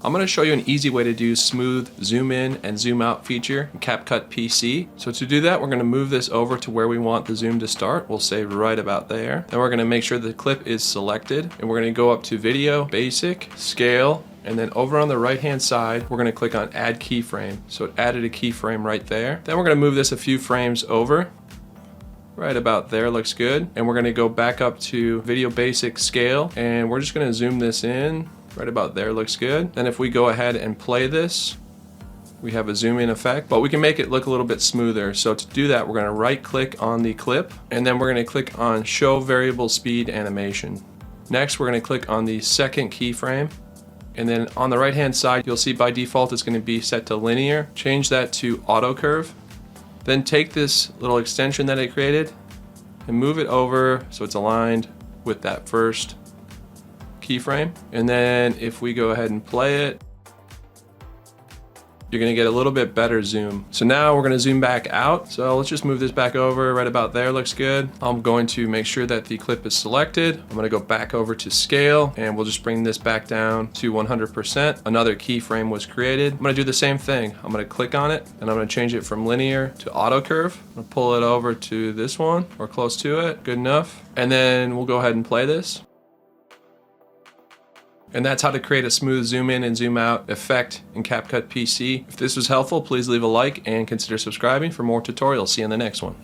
I'm going to show you an easy way to do smooth zoom in and zoom out feature in CapCut PC. So to do that, we're going to move this over to where we want the zoom to start. We'll say right about there. Then we're going to make sure the clip is selected, and we're going to go up to Video, Basic, Scale, and then over on the right hand side, we're going to click on Add Keyframe. So it added a keyframe right there. Then we're going to move this a few frames over. Right about there looks good. And we're going to go back up to Video, Basic, Scale, and we're just going to zoom this in. Right about there looks good. Then if we go ahead and play this, we have a zoom in effect, but we can make it look a little bit smoother. So to do that, we're going to right click on the clip, and then we're going to click on Show Variable Speed Animation. Next, we're going to click on the second keyframe, and then on the right hand side, you'll see by default it's going to be set to linear. Change that to auto curve. Then take this little extension that I created and move it over so it's aligned with that first keyframe. And then if we go ahead and play it, you're going to get a little bit better zoom. So now we're going to zoom back out. So let's just move this back over. Right about there looks good. I'm going to make sure that the clip is selected. I'm going to go back over to scale, and we'll just bring this back down to 100%. Another keyframe was created. I'm going to do the same thing. I'm going to click on it, and I'm going to change it from linear to auto curve. I'm going to pull it over to this one or close to it. Good enough. And then we'll go ahead and play this. And that's how to create a smooth zoom in and zoom out effect in CapCut PC. If this was helpful, please leave a like and consider subscribing for more tutorials. See you in the next one.